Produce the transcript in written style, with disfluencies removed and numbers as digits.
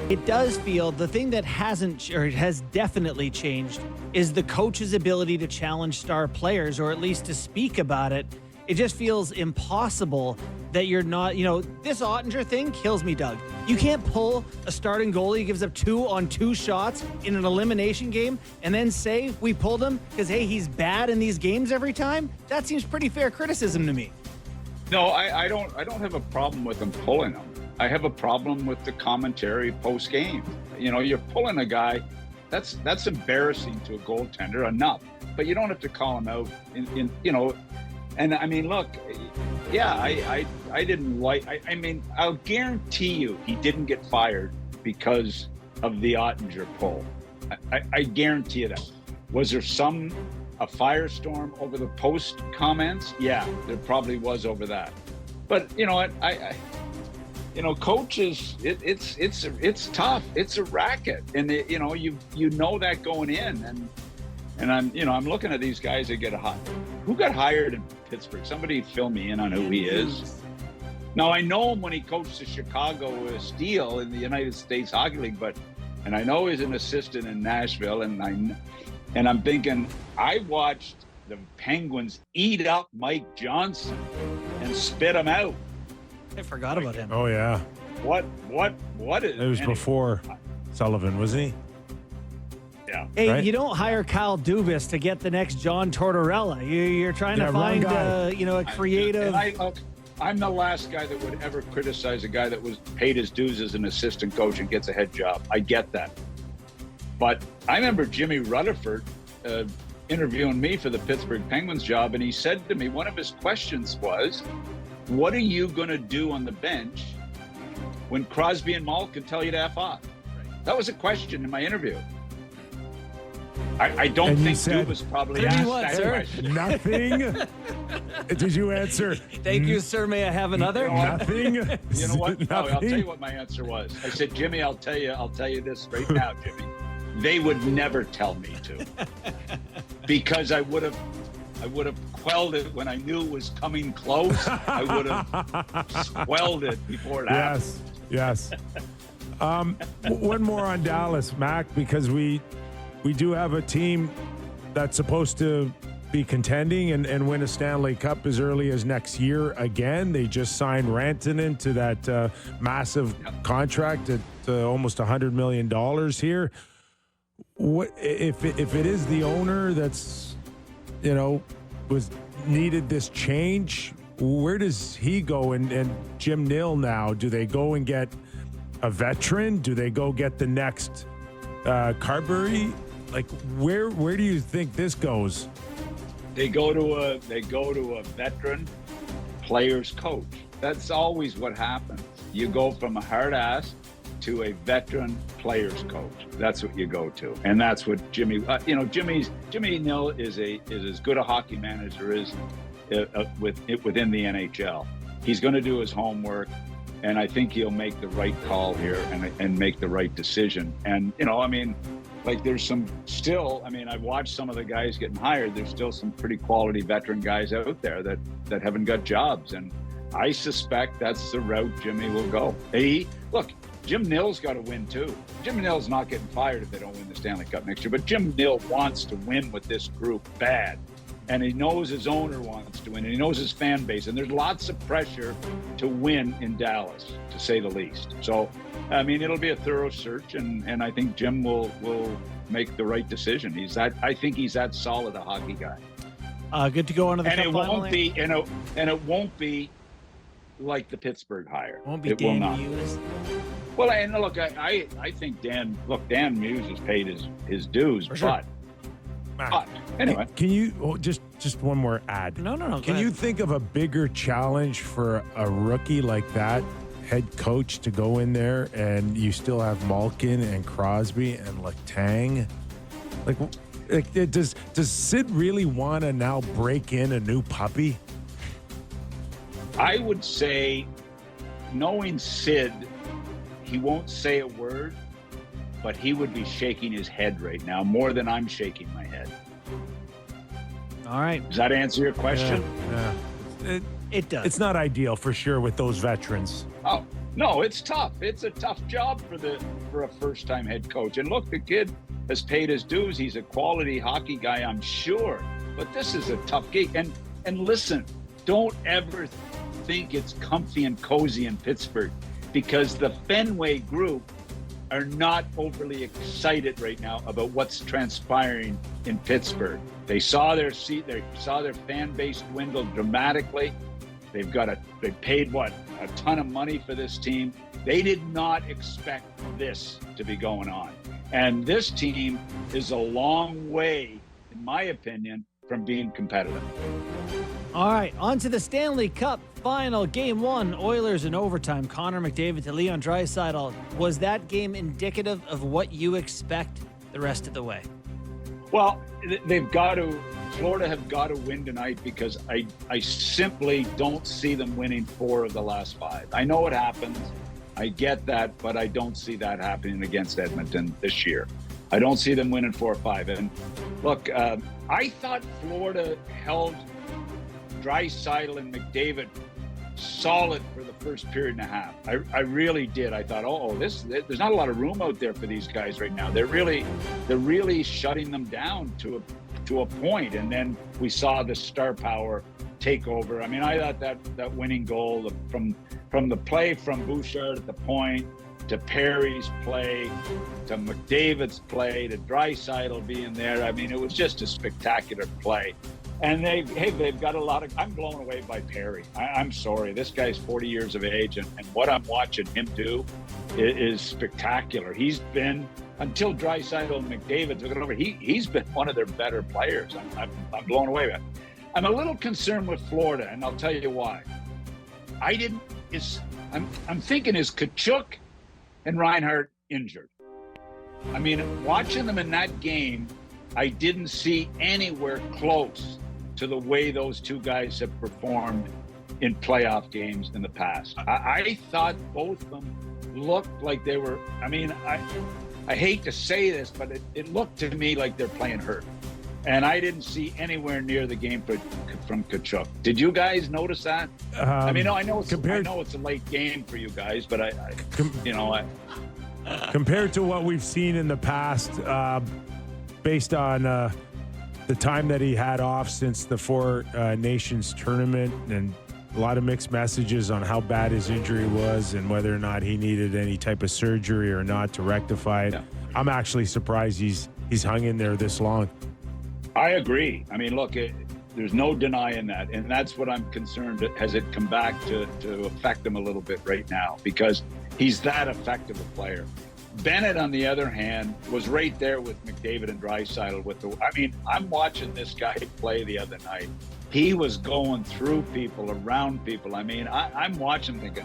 It does feel the thing that hasn't or has definitely changed is the coach's ability to challenge star players, or at least to speak about it. It just feels impossible that you're not, this Ottinger thing kills me, Doug. You can't pull a starting goalie who gives up 2 on 2 shots in an elimination game and then say we pulled him because, hey, he's bad in these games every time. That seems pretty fair criticism to me. No, I don't have a problem with them pulling him. I have a problem with the commentary post-game. You're pulling a guy, that's embarrassing to a goaltender enough, but you don't have to call him out and I mean, look, yeah, I didn't like, I'll guarantee you he didn't get fired because of the Ottinger pull. I guarantee you that. Was there a firestorm over the post comments? Yeah, there probably was over that. But you know what, coaches, it's tough. It's a racket, and you know that going in, and I'm looking at these guys that get hired. Who got hired in Pittsburgh? Somebody fill me in on who he is. Now I know him when he coached the Chicago Steel in the United States Hockey League, and I know he's an assistant in Nashville, and I'm thinking I watched the Penguins eat up Mike Johnson and spit him out. I forgot about him. Oh, yeah. What is it? Was before Sullivan, wasn't he? Yeah. Hey, right? You don't hire Kyle Dubas to get the next John Tortorella. You're trying to find, a creative. I'm the last guy that would ever criticize a guy that was paid his dues as an assistant coach and gets a head job. I get that. But I remember Jimmy Rutherford interviewing me for the Pittsburgh Penguins job, and he said to me, one of his questions was, what are you going to do on the bench when Crosby and Malkin tell you to F off? That was a question in my interview. I don't think Dubas probably asked that question. Nothing? Did you answer? Thank you, sir. May I have another? Nothing? You know what? No, Nothing? I'll tell you what my answer was. I said, Jimmy, I'll tell you this right now, Jimmy. They would never tell me to. Because I would have quelled it when I knew it was coming close. I would have quelled it before it happened. Yes. One more on Dallas, Mac, because we do have a team that's supposed to be contending and win a Stanley Cup as early as next year again. They just signed Rantanen to that massive contract at almost $100 million here. What if it is the owner that's was needed this change? Where does he go? And Jim Nill now, do they go and get a veteran? Do they go get the next Carberry? Like where do you think this goes? They go to a veteran players coach. That's always what happens. You go from a hard ass to a veteran players coach. That's what you go to, and that's what Jimmy. Jimmy Nill is as good a hockey manager as within the NHL. He's going to do his homework, and I think he'll make the right call here and make the right decision. And there's some still. I've watched some of the guys getting hired. There's still some pretty quality veteran guys out there that haven't got jobs, and I suspect that's the route Jimmy will go. Look. Jim Nill's got to win too. Jim Nill's not getting fired if they don't win the Stanley Cup next year, but Jim Nill wants to win with this group bad. And he knows his owner wants to win, and he knows his fan base. And there's lots of pressure to win in Dallas, to say the least. So, it'll be a thorough search, and I think Jim will make the right decision. I think he's that solid a hockey guy. Good to go on to the and Cup it final. won't be, and it won't be like the Pittsburgh hire. Won't be it will Dan not. Hughes. Well, and look, I think Dan Muse has paid his dues, sure. but anyway. Can you just one more ad? No. Can you think of a bigger challenge for a rookie like that, head coach, to go in there and you still have Malkin and Crosby and Letang? Does Sid really want to now break in a new puppy? I would say, knowing Sid, he won't say a word, but he would be shaking his head right now more than I'm shaking my head. All right. Does that answer your question? Yeah. It does. It's not ideal for sure with those veterans. Oh, No, it's tough. It's a tough job for a first-time head coach. And look, the kid has paid his dues. He's a quality hockey guy, I'm sure. But this is a tough gig. And listen, don't ever think it's comfy and cozy in Pittsburgh, because the Fenway group are not overly excited right now about what's transpiring in Pittsburgh. They saw their fan base dwindle dramatically. They paid a ton of money for this team. They did not expect this to be going on. And this team is a long way, in my opinion, from being competitive. All right, on to the Stanley Cup final. Game 1, Oilers in overtime. Connor McDavid to Leon Draisaitl. Was that game indicative of what you expect the rest of the way? Well, Florida have got to win tonight, because I simply don't see them winning 4 of the last 5. I know it happens. I get that, but I don't see that happening against Edmonton this year. I don't see them winning 4 or 5. And look, I thought Florida held Draisaitl and McDavid solid for the first period and a half. I really did. I thought, there's not a lot of room out there for these guys right now. They're really shutting them down to a point. And then we saw the star power take over. I mean, I thought that winning goal from the play from Bouchard at the point, to Perry's play, to McDavid's play, to Draisaitl being there. I mean, it was just a spectacular play. And they've got a lot of. I'm blown away by Perry. I'm sorry, this guy's 40 years of age, and what I'm watching him do is spectacular. He's been, until Draisaitl and McDavid took it over, he's been one of their better players. I'm blown away by it. I'm a little concerned with Florida, and I'll tell you why. I'm thinking, is Tkachuk and Reinhart injured? I mean, watching them in that game, I didn't see anywhere close to the way those two guys have performed in playoff games in the past. I thought both of them looked like they were, I mean, I hate to say this, but it looked to me like they're playing hurt. And I didn't see anywhere near the game from Tkachuk. Did you guys notice that? I mean, I know it's a late game for you guys, but compared to what we've seen in the past, based on the time that he had off since the Four Nations tournament, and a lot of mixed messages on how bad his injury was and whether or not he needed any type of surgery or not to rectify it. Yeah. I'm actually surprised he's hung in there this long. I agree. I mean, look, there's no denying that. And that's what I'm concerned. Has it come back to affect him a little bit right now? Because he's that effective a player. Bennett, on the other hand, was right there with McDavid and Draisaitl. I'm watching this guy play the other night. He was going through people, around people. I mean, I'm watching thinking,